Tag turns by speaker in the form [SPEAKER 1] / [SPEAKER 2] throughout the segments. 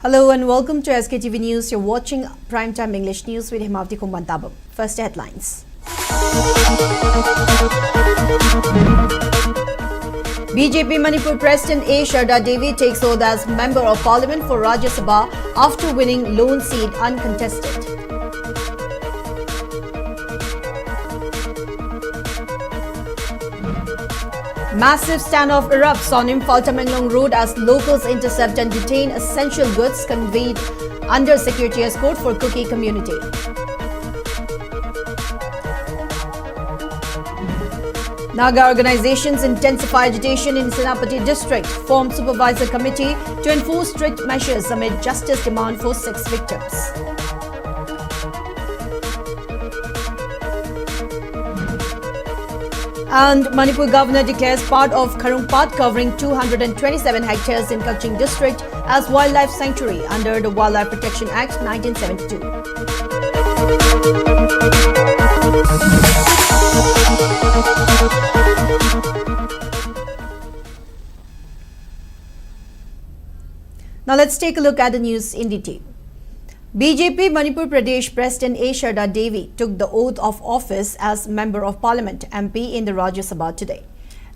[SPEAKER 1] Hello and welcome to SKTV News. You're watching Primetime English News with HEMABATI. First headlines. BJP Manipur President A. Sharda Devi takes oath as Member of Parliament for Rajya Sabha after winning lone seat uncontested. Massive standoff erupts on Imphal Road as locals intercept and detain essential goods conveyed under security escort for Kuki community. Naga organizations intensify agitation in Senapati district, form supervisor committee to enforce strict measures amid justice demand for 6 victims. And Manipur governor declares part of Kharungpat covering 227 hectares in Kaching district as wildlife sanctuary under the Wildlife Protection Act 1972. Now let's take a look at the news in detail. BJP Manipur Pradesh President A. Sharda Devi took the oath of office as Member of Parliament MP in the Rajya Sabha today.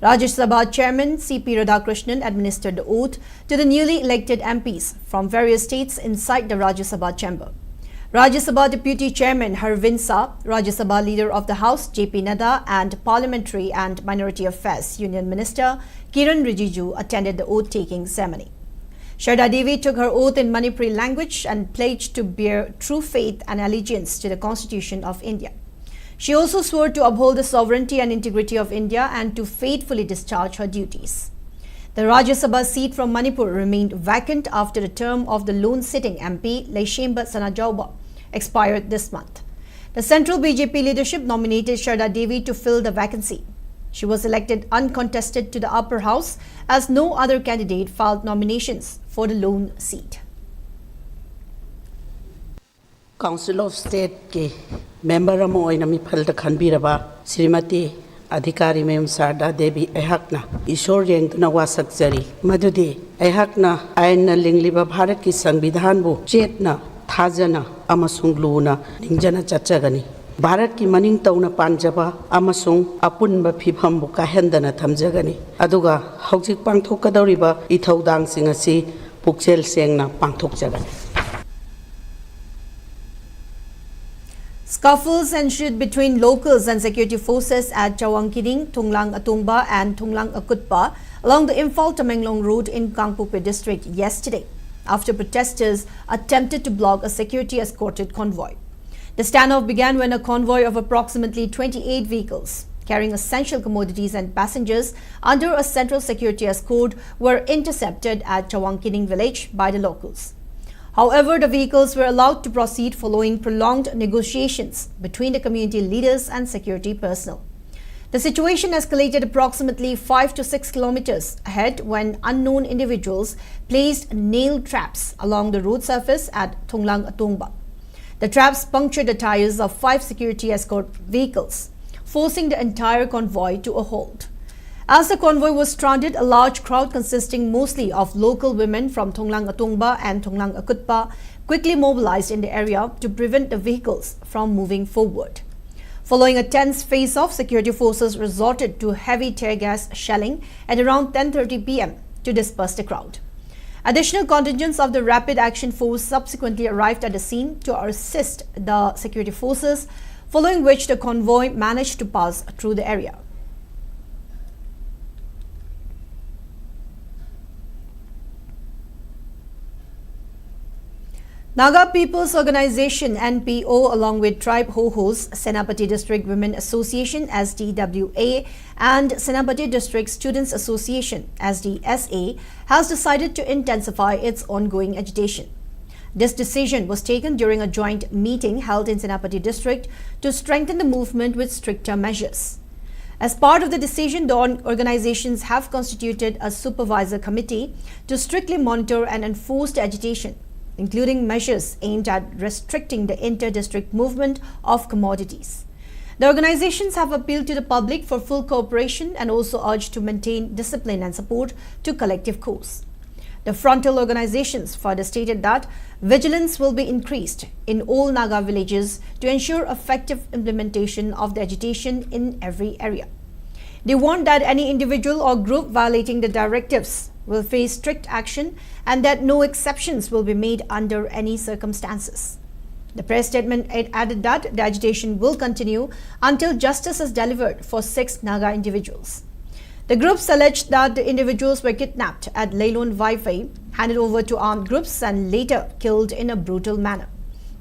[SPEAKER 1] Rajya Sabha Chairman C.P. Radhakrishnan administered the oath to the newly elected MPs from various states inside the Rajya Sabha chamber. Rajya Sabha Deputy Chairman Harvind Sa, Rajya Sabha Leader of the House J.P. Naga and Parliamentary and Minority Affairs Union Minister Kiran Rijiju attended the oath-taking ceremony. Sharda Devi took her oath in Manipuri language and pledged to bear true faith and allegiance to the Constitution of India. She also swore to uphold the sovereignty and integrity of India and to faithfully discharge her duties. The Rajya Sabha seat from Manipur remained vacant after the term of the lone sitting MP Leishemba Sanajauba expired this month. The central BJP leadership nominated Sharda Devi to fill the vacancy. She was elected uncontested to the upper house as no other candidate filed nominations for the lone seat.
[SPEAKER 2] Council of State ke member amo oina Imphal da khanbiraba Srimati Adhikari Mem Sharda Devi ehakna Ishor yengtuna wasak jari madudi ehakna aina lingliba Bharat ki Sangvidhan bu chetna thajana amasung luna ningjana chachagani Bharat ki maning tauna panjaba amasung apunba phibhambu kahendana thamjagani aduga hojik pangthokadoriba ithaudang sing asi pukchel sengna pangthokjagani.
[SPEAKER 1] Scuffles ensued between locals and security forces at Chawangkiring, Thunglang Atungba and Thunglang Akutpa along the Imphal Road in Kangpokpi district yesterday after protesters attempted to block a security escorted convoy. The standoff began when a convoy of approximately 28 vehicles carrying essential commodities and passengers under a central security escort were intercepted at Chawangkiring village by the locals. However, the vehicles were allowed to proceed following prolonged negotiations between the community leaders and security personnel. The situation escalated approximately 5 to 6 kilometers ahead when unknown individuals placed nail traps along the road surface at Thunglang Atungba. The traps punctured the tires of 5 security escort vehicles, forcing the entire convoy to a halt. As the convoy was stranded, a large crowd consisting mostly of local women from Thunglang Atungba and Thunglang Akutpa quickly mobilized in the area to prevent the vehicles from moving forward. Following a tense face-off, security forces resorted to heavy tear gas shelling at around 10:30 p.m. to disperse the crowd. Additional contingents of the Rapid Action Force subsequently arrived at the scene to assist the security forces, following which the convoy managed to pass through the area. Naga People's Organization NPO along with Tribe Ho-Ho's Senapati District Women Association SDWA and Senapati District Students Association SDSA has decided to intensify its ongoing agitation. This decision was taken during a joint meeting held in Senapati District to strengthen the movement with stricter measures. As part of the decision, the organizations have constituted a supervisor committee to strictly monitor and enforce the agitation, including measures aimed at restricting the inter-district movement of commodities. The organizations have appealed to the public for full cooperation and also urged to maintain discipline and support to collective cause. The frontal organizations further stated that vigilance will be increased in all Naga villages to ensure effective implementation of the agitation in every area. They warned that any individual or group violating the directives will face strict action and that no exceptions will be made under any circumstances. The press statement added that the agitation will continue until justice is delivered for 6 Naga individuals. The groups alleged that the individuals were kidnapped at Leilon Vaifei, handed over to armed groups and later killed in a brutal manner.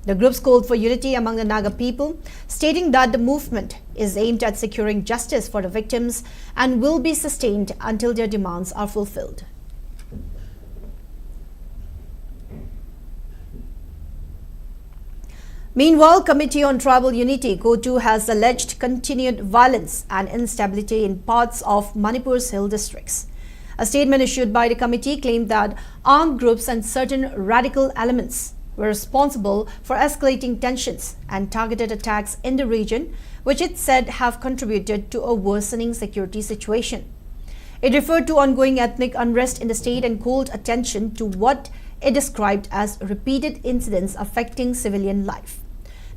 [SPEAKER 1] The groups called for unity among the Naga people, stating that the movement is aimed at securing justice for the victims and will be sustained until their demands are fulfilled. Meanwhile, Committee on Tribal Unity (COTU) has alleged continued violence and instability in parts of Manipur's hill districts. A statement issued by the committee claimed that armed groups and certain radical elements were responsible for escalating tensions and targeted attacks in the region, which it said have contributed to a worsening security situation. It referred to ongoing ethnic unrest in the state and called attention to what it described as repeated incidents affecting civilian life.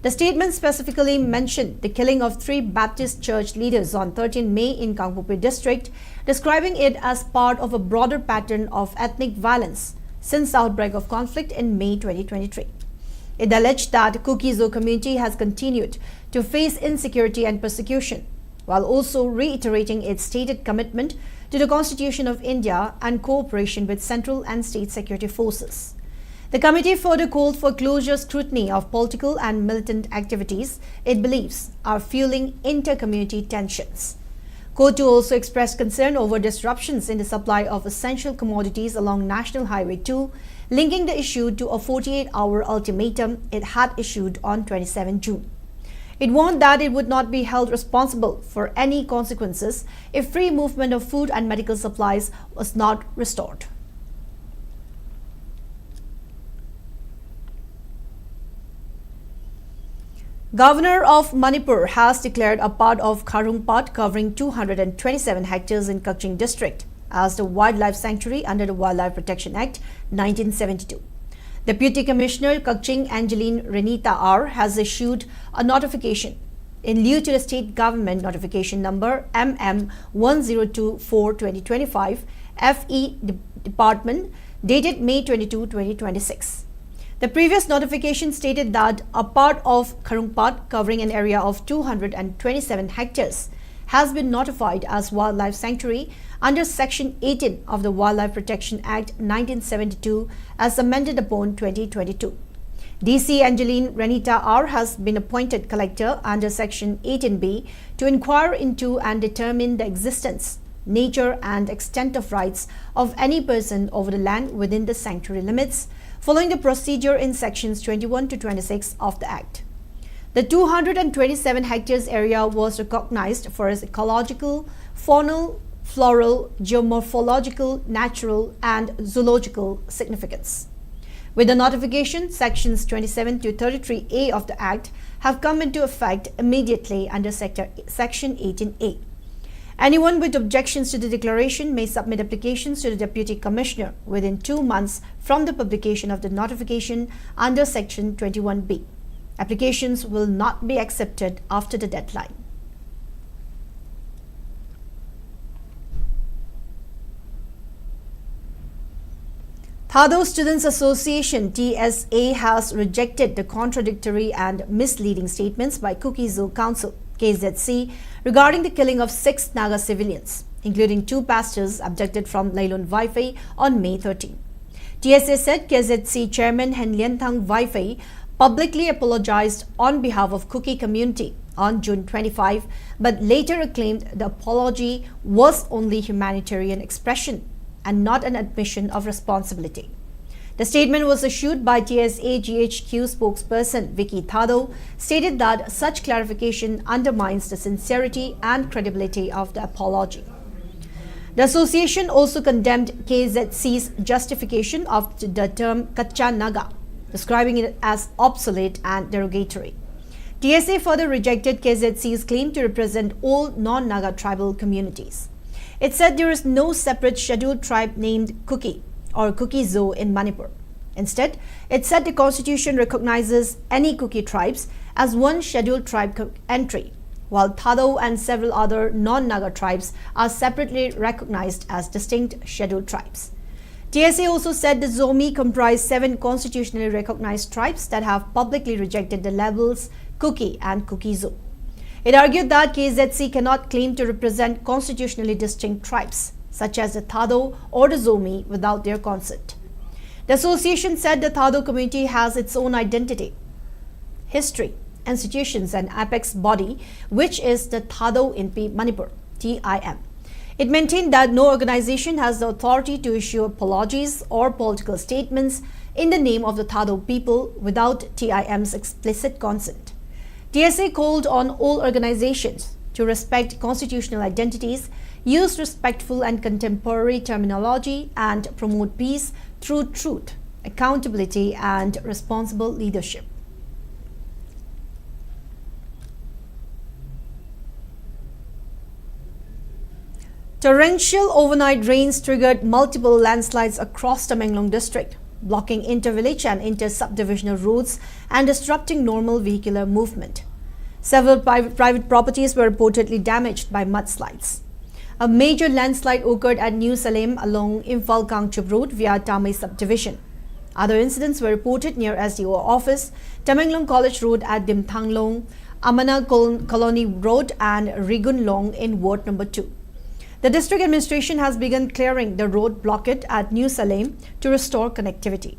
[SPEAKER 1] The statement specifically mentioned the killing of 3 Baptist church leaders on 13 May in Manipur district, describing it as part of a broader pattern of ethnic violence since the outbreak of conflict in May 2023. It alleged that Kuki-Zo community has continued to face insecurity and persecution, while also reiterating its stated commitment to the Constitution of India and cooperation with central and state security forces. The committee further called for closer scrutiny of political and militant activities it believes are fueling inter-community tensions. COTU also expressed concern over disruptions in the supply of essential commodities along National Highway 2, linking the issue to a 48-hour ultimatum it had issued on 27 June. It warned that it would not be held responsible for any consequences if free movement of food and medical supplies was not restored. Governor of Manipur has declared a part of Kharungpat covering 227 hectares in Kaching district as the wildlife sanctuary under the Wildlife Protection Act 1972. Deputy Commissioner Kaching Angeline Renita R. has issued a notification in lieu to the state government notification number MM1024-2025 FE Department dated May 22, 2026. The previous notification stated that a part of Kharungpat covering an area of 227 hectares has been notified as wildlife sanctuary under Section 18 of the Wildlife Protection Act 1972 as amended upon 2022. DC Angeline Renita R. has been appointed collector under Section 18B to inquire into and determine the existence, nature and extent of rights of any person over the land within the sanctuary limits, following the procedure in Sections 21 to 26 of the Act. The 227 hectares area was recognized for its ecological, faunal, floral, geomorphological, natural and zoological significance. With the notification, Sections 27 to 33A of the Act have come into effect immediately under Section 18A. Anyone with objections to the declaration may submit applications to the Deputy Commissioner within 2 months from the publication of the notification under Section 21B. Applications will not be accepted after the deadline. Thadou Students Association (TSA) has rejected the contradictory and misleading statements by Kuki-Zo Council (KZC) regarding the killing of 6 Naga civilians, including 2 pastors abducted from Leilon Vaifei on May 13. TSA said KZC Chairman Henlianthang Vaifei publicly apologized on behalf of Kuki community on June 25, but later acclaimed the apology was only humanitarian expression and not an admission of responsibility. The statement was issued by TSA GHQ spokesperson Vicky Thadou, stated that such clarification undermines the sincerity and credibility of the apology. The association also condemned KZC's justification of the term Kacha Naga, describing it as obsolete and derogatory. TSA further rejected KZC's claim to represent all non-Naga tribal communities. It said there is no separate scheduled tribe named Kuki, or Kuki Zo in Manipur. Instead, it said the constitution recognizes any Kuki tribes as one scheduled tribe entry, while Thadou and several other non-Naga tribes are separately recognized as distinct scheduled tribes. TSA also said the Zomi comprise 7 constitutionally recognized tribes that have publicly rejected the labels Kuki and Kuki Zo. It argued that KZC cannot claim to represent constitutionally distinct tribes, such as the Thadou or the Zomi, without their consent. The association said the Thadou community has its own identity, history, institutions and apex body, which is the Thadou Inpi Manipur, TIM. It maintained that no organization has the authority to issue apologies or political statements in the name of the Thadou people without TIM's explicit consent. TSA called on all organizations to respect constitutional identities, use respectful and contemporary terminology, and promote peace through truth, accountability, and responsible leadership. Torrential overnight rains triggered multiple landslides across Tamenglong district, blocking inter-village and inter-subdivisional roads and disrupting normal vehicular movement. Several private properties were reportedly damaged by mudslides. A major landslide occurred at New Salem along Imphal Kangchup Road via Tamai subdivision. Other incidents were reported near SDO office, Tamenglong College Road at Dimthanglong, Amana Colony Road and Rigunlong in Ward number 2. The district administration has begun clearing the road blockade at New Salem to restore connectivity.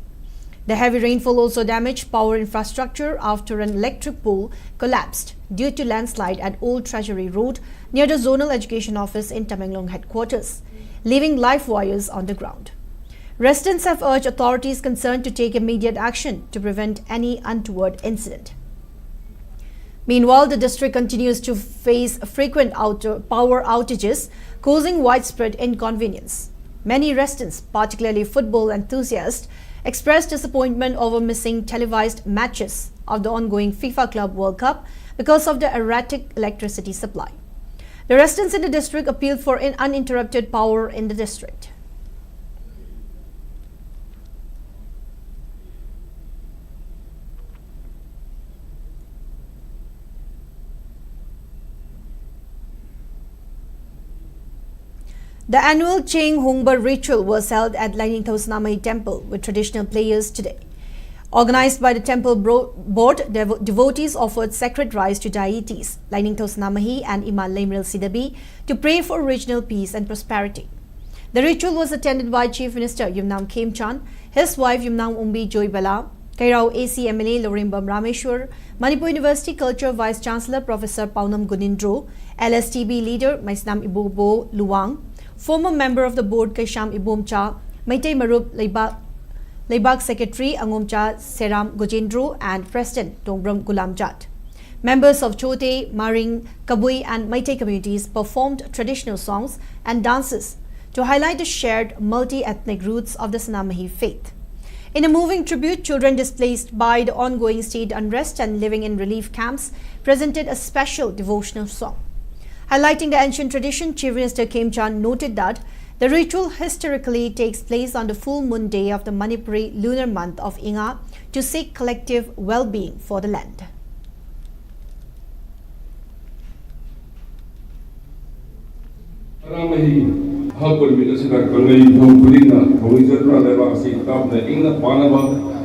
[SPEAKER 1] The heavy rainfall also damaged power infrastructure after an electric pole collapsed due to landslide at Old Treasury Road near the Zonal Education Office in Tamenglong headquarters, leaving live wires on the ground. Residents have urged authorities concerned to take immediate action to prevent any untoward incident. Meanwhile, the district continues to face frequent power outages, causing widespread inconvenience. Many residents, particularly football enthusiasts, expressed disappointment over missing televised matches of the ongoing FIFA Club World Cup because of the erratic electricity supply. The residents in the district appealed for uninterrupted power in the district. The annual Cheng Hongbar ritual was held at Landslides Namai Temple with traditional players today. Organized by the temple board, devotees offered sacred rice to deities, Landslides Namahi and Imal Lemril Sidabi, to pray for regional peace and prosperity. The ritual was attended by Chief Minister Yumnam Khemchand, his wife Yumnam Umbi Joy Bala, Kairao AC MLA Lorimbam Rameshwar, Manipur University Culture Vice Chancellor Professor Paunam Gunindro, LSTB leader Maisnam Ibobo Luwang, former member of the board Kaisham Ibomcha, Maitei Marup Leibak Secretary Angomcha Seram Gojendro, and President Dongbram Gulamjat. Members of Chote, Maring, Kabui and Maitei communities performed traditional songs and dances to highlight the shared multi-ethnic roots of the Sanamahi faith. In a moving tribute, children displaced by the ongoing state unrest and living in relief camps presented a special devotional song. Highlighting the ancient tradition, Chief Minister Khemchand noted that the ritual historically takes place on the full moon day of the Manipuri lunar month of Inga to seek collective well-being for the land.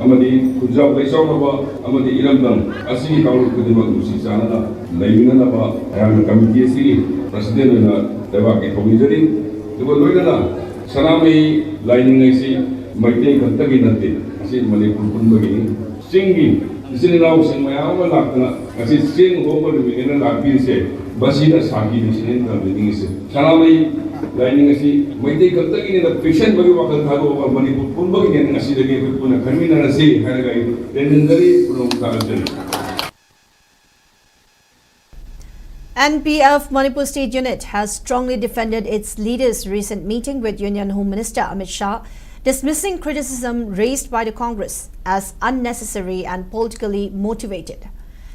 [SPEAKER 3] amadi kujab leisawaba amadi iramdam asigi kaulu kudimak musi sanana laimina ba ayam committee si president na deba ke thomijari dugo loinana sanami lining si maite kantagi nante asi manipur punbagi singi isininaw singmayama lakna asi sing hobar bigena lakpin se basina sagi disinin ka meaning se sanami lining asi maite kantagi ni the patient bagi wakal thado manipur punbagi ni asi dagi puna khamina na se haragai tenendari puno kaajani.
[SPEAKER 1] NPF Manipur State Unit has strongly defended its leader's recent meeting with Union Home Minister Amit Shah, dismissing criticism raised by the Congress as unnecessary and politically motivated.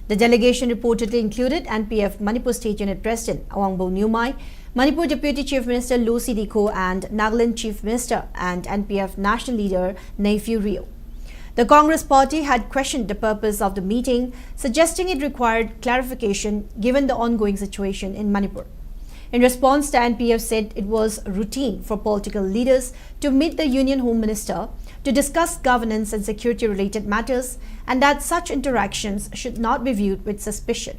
[SPEAKER 1] The delegation reportedly included NPF Manipur State Unit President Awangbo Nyumai, Manipur Deputy Chief Minister Lucy Diko and Nagaland Chief Minister and NPF National Leader Nephew Rio. The Congress party had questioned the purpose of the meeting, suggesting it required clarification given the ongoing situation in Manipur. In response, the NPF said it was routine for political leaders to meet the Union Home Minister to discuss governance and security-related matters, and that such interactions should not be viewed with suspicion.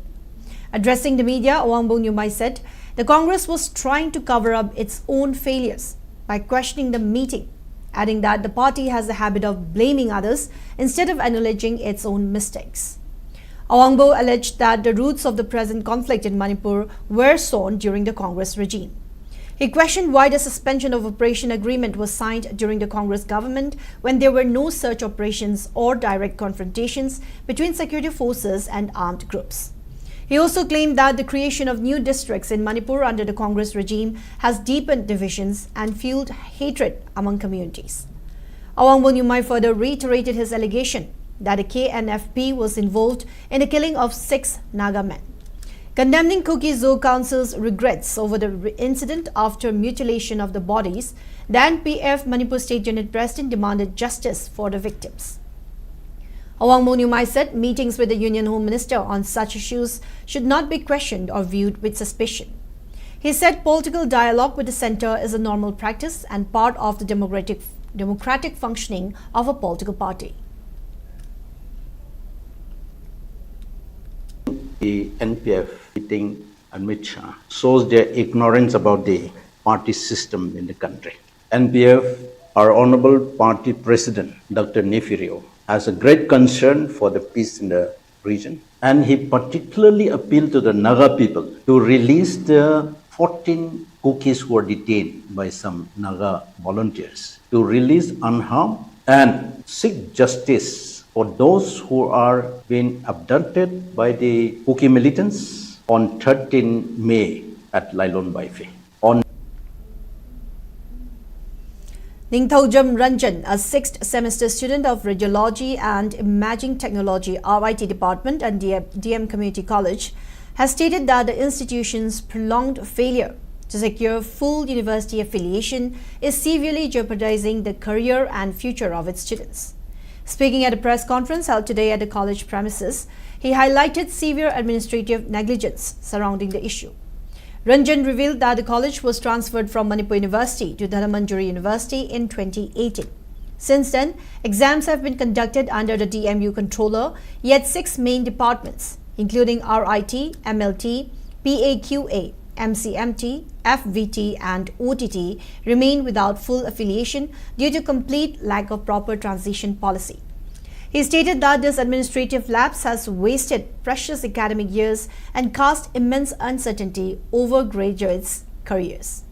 [SPEAKER 1] Addressing the media, Awangbo Nyumai said the Congress was trying to cover up its own failures by questioning the meeting, adding that the party has a habit of blaming others instead of acknowledging its own mistakes. Awangbo alleged that the roots of the present conflict in Manipur were sown during the Congress regime. He questioned why the suspension of operation agreement was signed during the Congress government when there were no search operations or direct confrontations between security forces and armed groups. He also claimed that the creation of new districts in Manipur under the Congress regime has deepened divisions and fueled hatred among communities. Awangbo Nyumai further reiterated his allegation that the KNFP was involved in the killing of 6 Naga men. Condemning Kuki Zoo Council's regrets over the incident after mutilation of the bodies, the NPF Manipur State Unit President demanded justice for the victims. Awangbo Nyumai said meetings with the Union Home Minister on such issues should not be questioned or viewed with suspicion. He said political dialogue with the centre is a normal practice and part of the democratic functioning of a political party.
[SPEAKER 4] The NPF meeting Amit Shah shows their ignorance about the party system in the country. NPF, our Honorable Party President, Dr. Nephew Rio, has a great concern for the peace in the region, and he particularly appealed to the Naga people to release the 14 Kukis who were detained by some Naga volunteers, to release unharmed and seek justice for those who are being abducted by the Kuki militants on 13 May at Lailon Baife.
[SPEAKER 1] Ningthaujam Ranjan, a 6th semester student of Radiology and Imaging Technology RIT Department and DM Community College, has stated that the institution's prolonged failure to secure full university affiliation is severely jeopardizing the career and future of its students. Speaking at a press conference held today at the college premises, he highlighted severe administrative negligence surrounding the issue. Ranjan revealed that the college was transferred from Manipur University to Dhanamanjuri University in 2018. Since then, exams have been conducted under the DMU controller, yet 6 main departments, including RIT, MLT, PAQA, MCMT, FVT and OTT, remain without full affiliation due to complete lack of proper transition policy. He stated that this administrative lapse has wasted precious academic years and cast immense uncertainty over graduates' careers.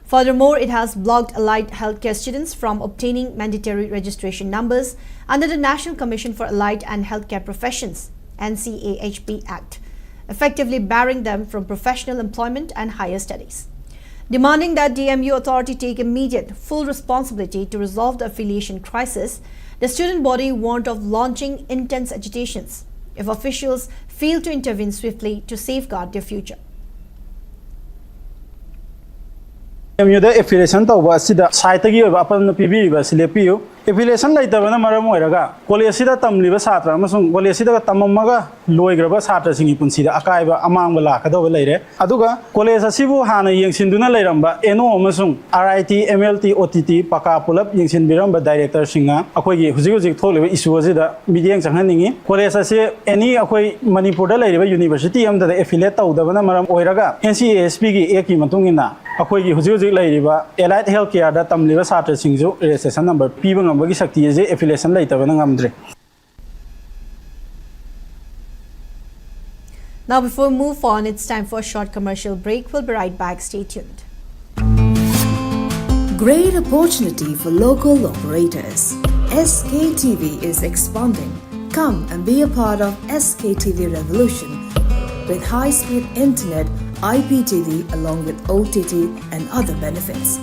[SPEAKER 1] Furthermore, it has blocked allied healthcare students from obtaining mandatory registration numbers under the National Commission for Allied and Healthcare Professions (NCAHP) Act, effectively barring them from professional employment and higher studies. Demanding that DMU authority take immediate, full responsibility to resolve the affiliation crisis, the student body warned of launching intense agitations if officials fail to intervene swiftly to safeguard their future.
[SPEAKER 5] DMU affiliation tawba asida saitagi oiba apalna pibiba silepiu affiliation laitabana maram oiraga college sida tamliba satra amasung college sida tamammaga loigraba satra singi punsida akaiba amangba lakadawa leire aduga college asibu hana yengsinduna leiramba eno amasung RIT MLT OTT paka pulap yengsinbiramba director singa akoigi hujig tholiba issue asida meeting changhaningi college ase any akoi Manipur da leiriba university amda affiliate tawdabana maram oiraga NCASP gi eki matungina akoigi hujig leiriba allied healthcare da tamliba satra singju registration number piba affiliation
[SPEAKER 1] Now, before we move on, it's time for a short commercial break. We'll be right back. Stay tuned.
[SPEAKER 6] Great opportunity for local operators. SKTV is expanding. Come and be a part of SKTV revolution with high-speed internet, IPTV along with OTT and other benefits.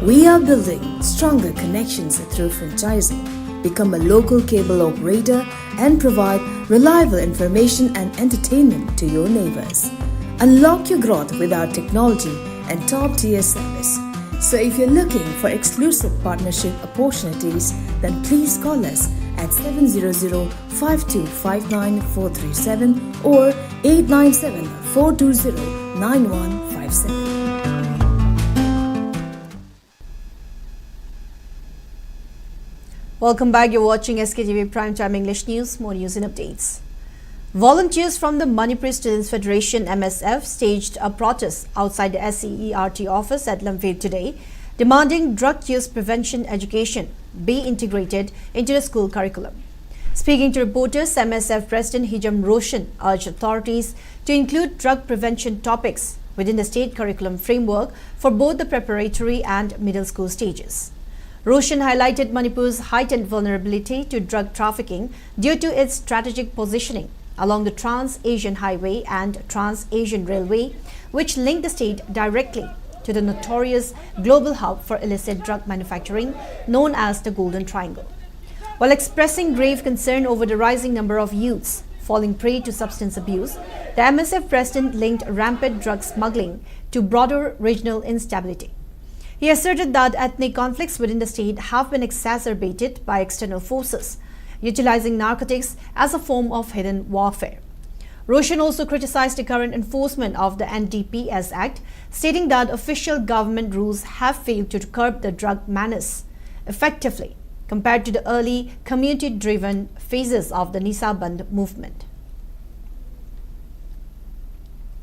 [SPEAKER 6] We are building stronger connections through franchising. Become a local cable operator and provide reliable information and entertainment to your neighbors. Unlock your growth with our technology and top-tier service. So if you're looking for exclusive partnership opportunities, then please call us at 700-5259-437 or 897-420-9157.
[SPEAKER 1] Welcome back. You're watching SKTV Primetime English News. More news and updates. Volunteers from the Manipuri Students Federation MSF staged a protest outside the SEERT office at Lamphir today, demanding drug use prevention education be integrated into the school curriculum. Speaking to reporters, MSF President Hijam Roshan urged authorities to include drug prevention topics within the state curriculum framework for both the preparatory and middle school stages. Roshan highlighted Manipur's heightened vulnerability to drug trafficking due to its strategic positioning along the Trans-Asian Highway and Trans-Asian Railway, which link the state directly to the notorious global hub for illicit drug manufacturing known as the Golden Triangle. While expressing grave concern over the rising number of youths falling prey to substance abuse, the MSF president linked rampant drug smuggling to broader regional instability. He asserted that ethnic conflicts within the state have been exacerbated by external forces, utilizing narcotics as a form of hidden warfare. Roshan also criticized the current enforcement of the NDPS Act, stating that official government rules have failed to curb the drug menace effectively compared to the early community-driven phases of the Nisa Band movement.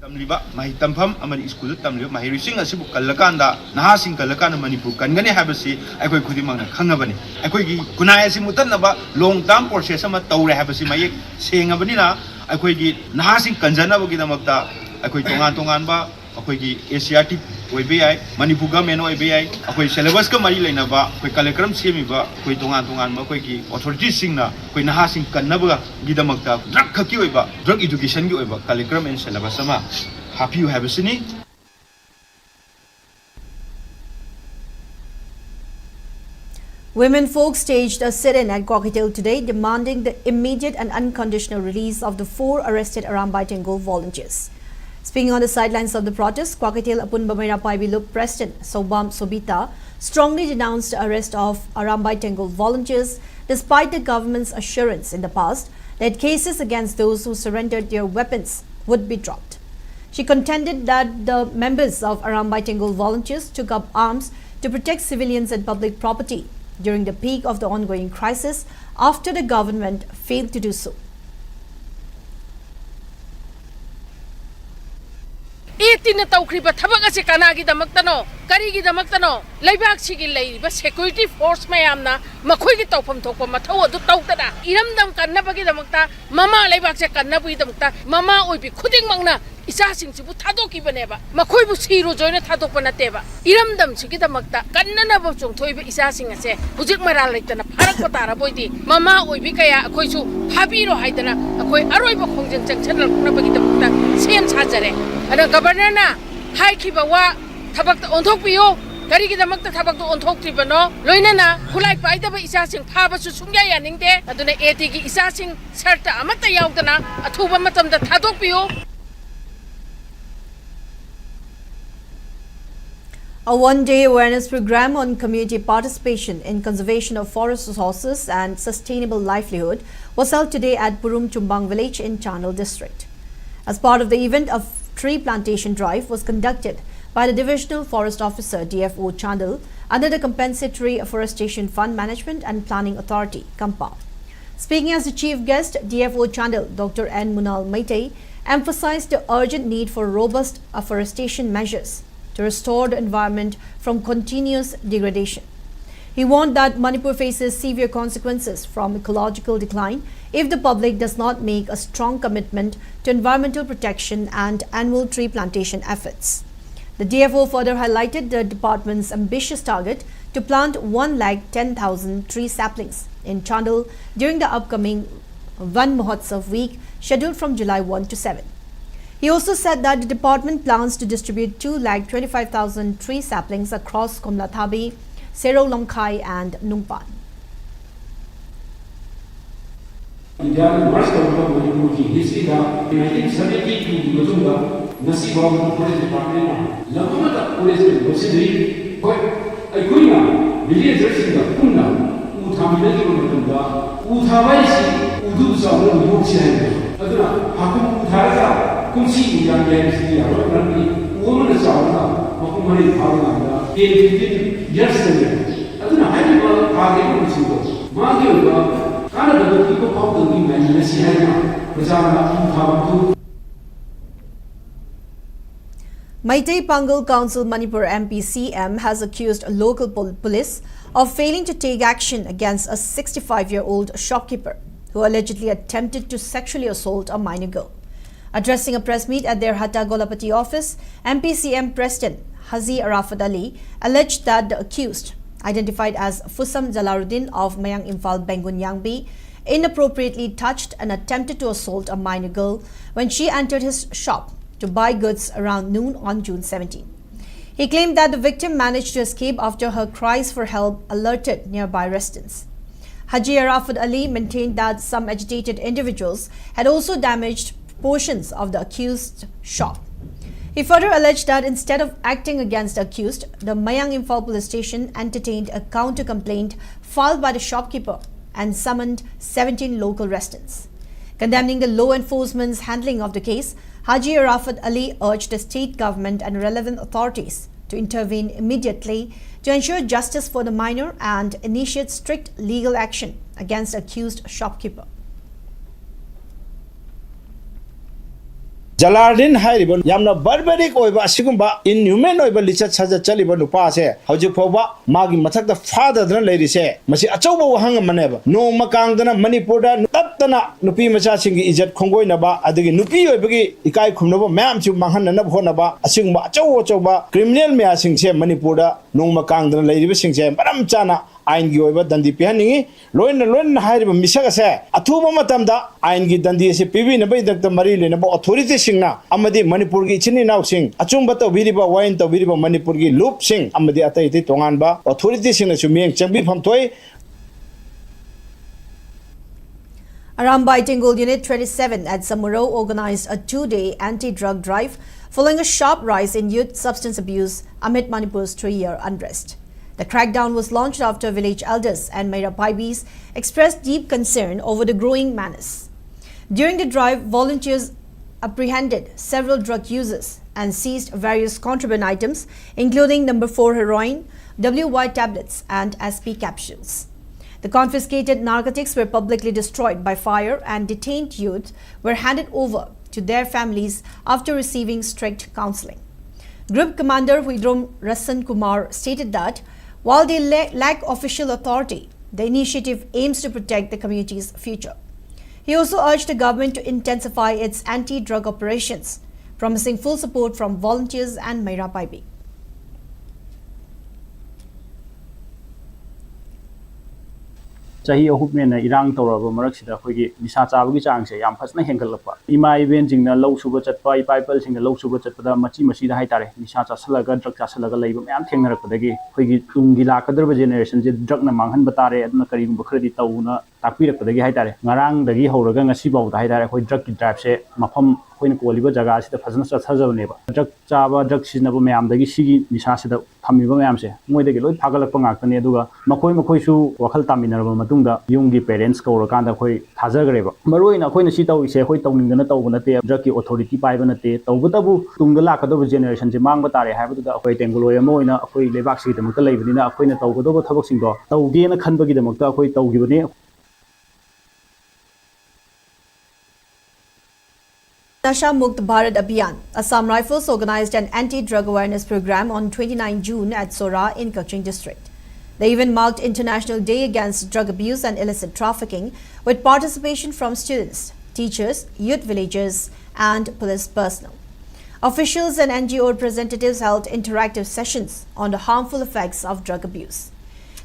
[SPEAKER 7] Tamliba mahi tampham amani school tamliba mahi rising asibu kallakanda nahasing kallakanda Manipur kangani habasi aikoi khudimangna khangabani aikoi gi kunai asimutanaba long term process ama tawre habasi mayek sengabani na aikoi gi nahasing kanjanaba gi damakta aikoi tongan ba aikoi gi asiatic oibai Manipur government oibai aikoi syllabus ka mari lainaba aikoi कार्यक्रम semiba aikoi tongan ma aikoi gi authorities singna aikoi nahasing kannaba gi damakta drug khaki oiba drug education gi oiba कार्यक्रम and syllabus ama happy habasini.
[SPEAKER 1] Women folk staged a sit-in at Cocktail today, demanding the immediate and unconditional release of the 4 arrested Arambai Tengol volunteers. Speaking on the sidelines of the protest, Cocktail Apun Bamaira Paibiluk President Sobam Sobita strongly denounced the arrest of Arambai Tengol volunteers despite the government's assurance in the past that cases against those who surrendered their weapons would be dropped. She contended that the members of Arambai Tengol volunteers took up arms to protect civilians and public property during the peak of the ongoing crisis after the government failed to do so.
[SPEAKER 8] Etina tawkriba thabak ase kanagi damaktano karigi damaktano leibak sigi leiba security force mayamna makhoi gi tawpham thokpa mathau adu tawtada iramdam kannabagi damakta mama leibak se kannabui damakta mama oibi khuding mangna isa singsibu thadoki baneba makhoi bu siro joina thadokpa nateba iramdam sigi damakta kannana ba chongthoiba isa sing ase hujik mara leitana pharak patara boidi mama oibi kaya akhoisu phabiro haidana akhoi aroiba khongjang changchanal kunabagi damakta sem sajare ana governor na hai khiba wa thabak onthok piyo karigi damakta thabak to onthok tribano loinana khulai paidaba isa sing phaba su sungya yaningde aduna eti gi isa sing sarta amata yaudana athuba matamda thadok piyo.
[SPEAKER 1] A one-day awareness program on community participation in conservation of forest resources and sustainable livelihood was held today at Purum Chumbang village in Chanel district. As part of the event, a tree plantation drive was conducted by the Divisional Forest Officer DFO Chandal under the Compensatory Afforestation Fund Management and Planning Authority (CAMPA). Speaking as the chief guest, DFO Chandal Dr. N. Munal Maitei emphasized the urgent need for robust afforestation measures to restore the environment from continuous degradation. He warned that Manipur faces severe consequences from ecological decline if the public does not make a strong commitment to environmental protection and annual tree plantation efforts. The DFO further highlighted the department's ambitious target to plant 110,000 tree saplings in Chandal during the upcoming Van Mahotsav week scheduled from July 1 to 7. He also said that the department plans to distribute 225,000 tree saplings across Komlathabi, Sero Longkai and Nungpan.
[SPEAKER 9] India march tawba Manipur ki history da 1972 gi matungda nasi bawa police department na lama tak police bersendiri koi aku na village dressing da punna uthami lagi bertanda uthabai si udu sahaja untuk siapa aduna aku uthara kunci yang yang sini apa nanti woman sahaja aku mari tahu anda ini yes saja aduna hari malam pagi pun siapa magi juga karena begitu kau kau dengan nasi hanya bersama uthabai tu.
[SPEAKER 1] Meitei Pangal Council Manipur MPCM has accused local police of failing to take action against a 65-year-old shopkeeper who allegedly attempted to sexually assault a minor girl. Addressing a press meet at their Hatta Golapati office, MPCM President Haji Arafat Ali alleged that the accused, identified as Fusam Jalaluddin of Mayang Imphal Bengun Yangbi, inappropriately touched and attempted to assault a minor girl when she entered his shop to buy goods around noon on June 17. He claimed that the victim managed to escape after her cries for help alerted nearby residents. Haji Arafat Ali maintained that some agitated individuals had also damaged portions of the accused's shop. He further alleged that instead of acting against the accused, the Mayang Imphal police station entertained a counter-complaint filed by the shopkeeper and summoned 17 local residents. Condemning the law enforcement's handling of the case, Haji Arafat Ali urged the state government and relevant authorities to intervene immediately to ensure justice for the minor and initiate strict legal action against the accused shopkeeper.
[SPEAKER 10] Jalaluddin hairiba yamna barbaric oiba asigumba inhuman oiba lichat saja chaliba nupa se hauji phoba magi mathakta fadadna leiri se masi achauba wahang maneba no makangdana manipurda taptana nupi macha singi ijat khongoi naba adigi nupi oibagi ikai khumnaba mayam chu manghan na phonaba asigumba achauba criminal mea singse manipurda no makangdana leiriba singse baram chana आइन की ओइबा दंदी पिहानिंगी lion lion हाइरिबा मिसक से अथुबा मतमदा आइन की दंदी से PB नबई दक्ता मरी लेनबा authority सिंगना अमदि Manipur की इचिनी नाव सिंग अचुंबा तौबिरिबा wine तौबिरिबा Manipur की loop सिंग अमदि अतै तै तोंगानबा अथॉरिटी सिंगना सुमियंग चंबी फमथोय.
[SPEAKER 1] Aramba Tingul Unit 27 at Samuro organized a 2-day anti-drug drive following a sharp rise in youth substance abuse amid Manipur's 3-year unrest. The crackdown was launched after village elders and Meira Paibis expressed deep concern over the growing menace. During the drive, volunteers apprehended several drug users and seized various contraband items, including No. 4 heroin, WY tablets, and SP capsules. The confiscated narcotics were publicly destroyed by fire, and detained youth were handed over to their families after receiving strict counseling. Group Commander Huidrom Rasan Kumar stated that while they lack official authority, the initiative aims to protect the community's future. He also urged the government to intensify its anti-drug operations, promising full support from volunteers and Meira Paibi.
[SPEAKER 5] Chahi ahumena irang tawraba maraksida khoigi nisa chabagi changse yam phasna hengalapa ima event jingna low suba chatpa people singna low suba chatpada machi masida haitare nisa chasalaga drug chasalaga leiba mayam thengnarakpadagi khoigi tungi lakadrba generation je drug na manghan batare aduna karigumba khradi tawuna takpirakpadagi haitare ngarang dagi horaga ngasi bawda haitare khoi drug ki drive se mafam khoina koliba jaga sida phasna chathajabneba drug chaba drug sinaba mayam dagi sigi nisa sida thamiba mayam se moidagi loi phagalakpa ngaktane aduga makoi su wakhal taminaraba Yungi parents ko rakanda khoi thajagreba maroina khoina si taw ise khoi tawningna tawbana te drug ki authority paibana te tawbatabu tungala kadaba generation je mangba tare haibuda khoi tengloy amoina khoi lebak si demukta leibdina khoina tawgodoba thabak singdo tawgena khanbagi demukta khoi tawgibani.
[SPEAKER 1] Nasha Mukt Bharat Abhiyan, Assam Rifles organized an anti-drug awareness program on 29 June at Sora in Kaching district. The event marked International Day Against Drug Abuse and Illicit Trafficking with participation from students, teachers, youth villagers and police personnel. Officials and NGO representatives held interactive sessions on the harmful effects of drug abuse.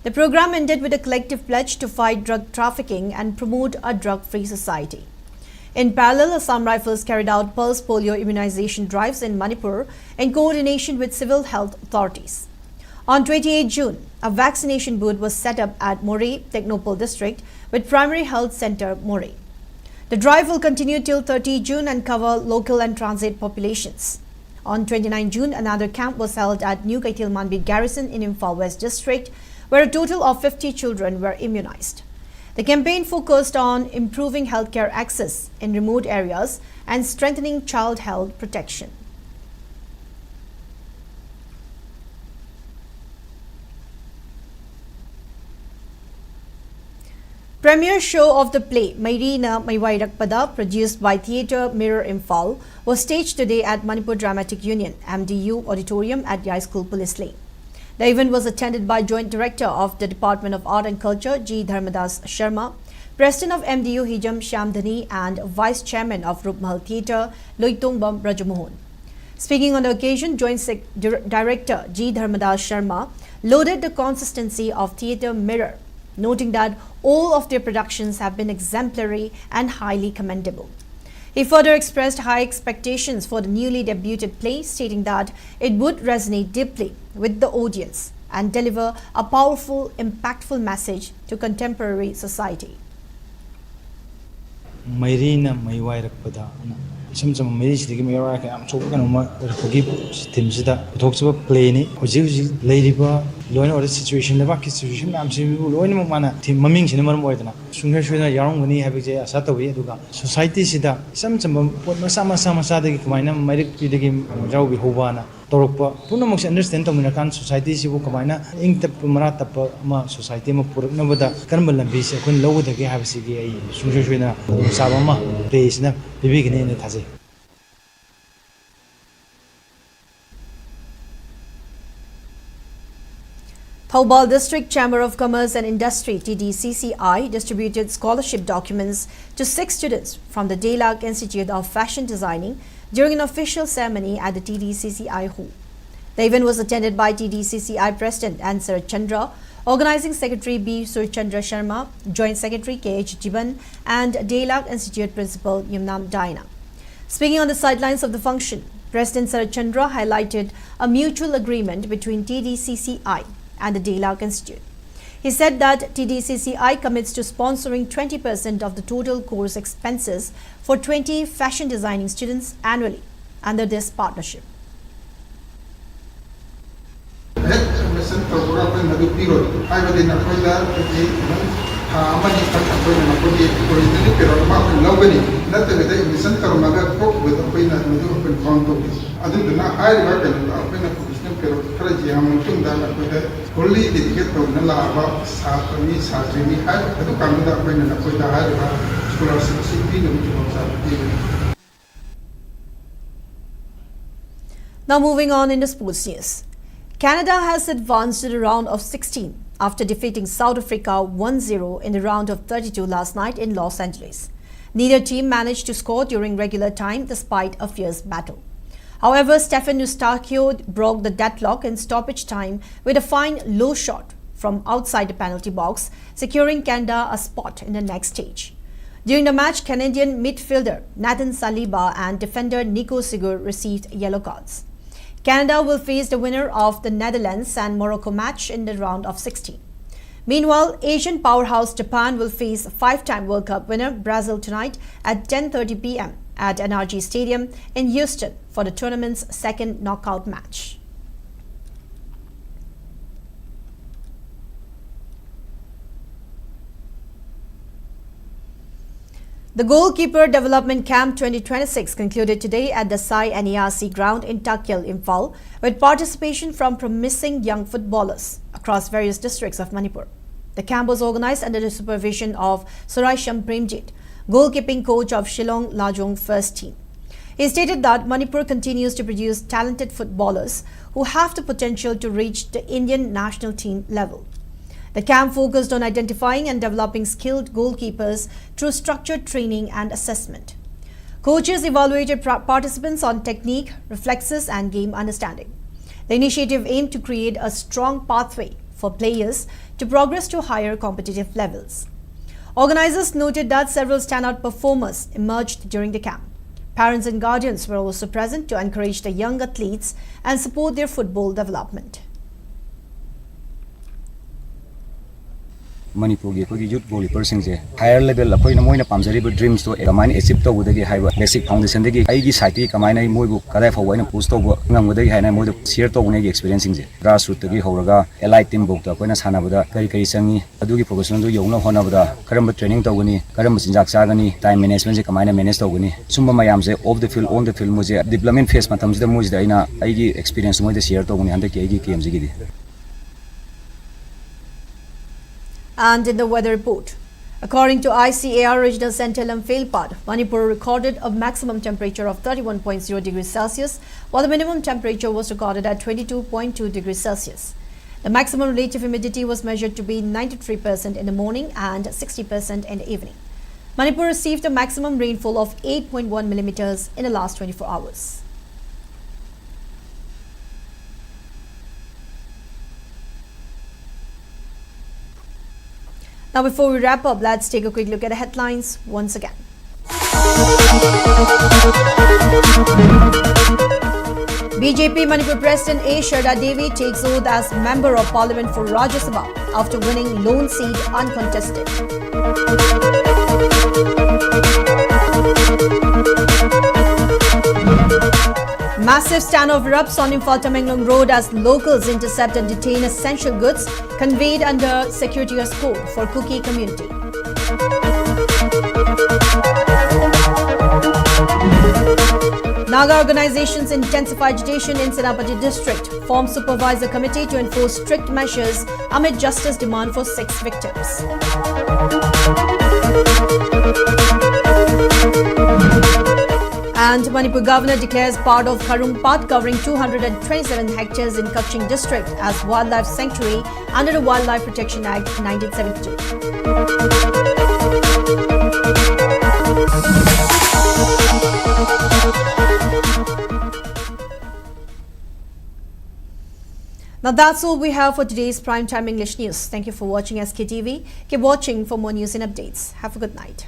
[SPEAKER 1] The program ended with a collective pledge to fight drug trafficking and promote a drug-free society. In parallel, Assam Rifles carried out pulse polio immunization drives in Manipur in coordination with civil health authorities. On 28 June, a vaccination booth was set up at Moreh, Technopole district with Primary Health Center, Moreh. The drive will continue till 30 June and cover local and transit populations. On 29 June, another camp was held at New Kaitil Manbit Garrison in Imphal West District, where a total of 50 children were immunized. The campaign focused on improving healthcare access in remote areas and strengthening child health protection. Premiere show of the play Mairina Maiwairakpada, produced by Theatre Mirror Imphal, was staged today at Manipur Dramatic Union MDU Auditorium at Yai School Police Lane. The event was attended by Joint Director of the Department of Art and Culture G. Dharmadas Sharma, President of MDU Hijam Shyamdhani, and Vice Chairman of Rupmahal Theatre Loitongbam Rajamohan. Speaking on the occasion, Joint Director G. Dharmadas Sharma lauded the consistency of Theatre Mirror, noting that all of their productions have been exemplary and highly commendable. He further expressed high expectations for the newly debuted play, stating that it would resonate deeply with the audience and deliver a powerful, impactful message to contemporary society.
[SPEAKER 11] Mairina Maiwairakpada Some Mayrisi Mira, I'm talking about Timsida, talks about playing it, Ladybird, learn all the situation, the market situation, I'm saying, Loinamana, Tim Mumming Cinema Moidana, Sunga Shuna Yarong when he have a Satawi Duga, Society Sida, some Masama Samasadi, Kamina, Marik Pidigim, Jawi Hovana, Toropa, Punamox understand Dominican society, Sivukamina, Ink the Marata Society, Novada, Karmal and Bis, when lower the Gay have CGA, Sunga Shuna, Sabama, Place, the beginning in the Tazi.
[SPEAKER 1] Thoubal District Chamber of Commerce and Industry TDCCI distributed scholarship documents to 6 students from the Delak Institute of Fashion Designing during an official ceremony at the TDCCI Hall. The event was attended by TDCCI President N. Sarat Chandra, Organizing Secretary B. Surchandra Sharma, Joint Secretary K.H. Jiban, and Delak Institute Principal Yumnam Daina. Speaking on the sidelines of the function, President Sarat Chandra highlighted a mutual agreement between TDCCI and the Delak Institute. He said that TDCCI commits to sponsoring 20% of the total course expenses for 20 fashion designing students annually under this partnership. Now moving on in the sports news. Canada has advanced to the round of 16 after defeating South Africa 1-0 in the round of 32 last night in Los Angeles. Neither team managed to score during regular time despite a fierce battle. However, Stefan Eustáquio broke the deadlock in stoppage time with a fine low shot from outside the penalty box, securing Canada a spot in the next stage. During the match, Canadian midfielder Nathan Saliba and defender Nico Sigur received yellow cards. Canada will face the winner of the Netherlands and Morocco match in the round of 16. Meanwhile, Asian powerhouse Japan will face 5-time World Cup winner Brazil tonight at 10:30 p.m. at NRG Stadium in Houston for the tournament's second knockout match. The Goalkeeper Development Camp 2026 concluded today at the Sai NERC ground in Takil, Imphal, with participation from promising young footballers across various districts of Manipur. The camp was organized under the supervision of Suraisham Premjit, goalkeeping coach of Shillong Lajong first team. He stated that Manipur continues to produce talented footballers who have the potential to reach the Indian national team level. The camp focused on identifying and developing skilled goalkeepers through structured training and assessment. Coaches evaluated participants on technique, reflexes, and game understanding. The initiative aimed to create a strong pathway for players to progress to higher competitive levels. Organizers noted that several standout performers emerged during the camp. Parents and guardians were also present to encourage the young athletes and support their football development.
[SPEAKER 12] Manipur gi youth goalkeeper singje higher level akoi na moina pamjari bu dreams to kamain achieve to budagi haiba basic foundation dagi ai gi site kamain ai moibu kadai fa waina post to ngam budagi haina moidu share to gunai gi experience singje grassroots gi horaga allied team bok to koina sana buda kari sangi adugi professional do yongna hona buda karamba training to guni karamba sinjak chagani time management je kamaina manage to guni sumba mayam je off the field on the field muje development phase matam je muje aina ai gi experience moide share to guni hande ki ai gi KMG gi.
[SPEAKER 1] And in the weather report, according to ICAR Regional Center Imphal, Manipur recorded a maximum temperature of 31.0 degrees Celsius, while the minimum temperature was recorded at 22.2 degrees Celsius. The maximum relative humidity was measured to be 93% in the morning and 60% in the evening. Manipur received a maximum rainfall of 8.1 millimeters in the last 24 hours. Now, before we wrap up, let's take a quick look at the headlines once again. BJP Manipur President A. Sharda Devi takes oath as Member of Parliament for Rajya Sabha after winning lone seat uncontested. Massive standoff erupts on Imphal Road as locals intercept and detain essential goods conveyed under security escort for Kuki community. Naga organizations intensify agitation in HEMABATI district, form supervisor committee to enforce strict measures amid justice demand for 6 victims. And Manipur governor declares part of Karungpat covering 227 hectares in Kaching district as wildlife sanctuary under the Wildlife Protection Act 1972. Now that's all we have for today's Primetime English News. Thank you for watching SKTV. Keep watching for more news and updates. Have a good night.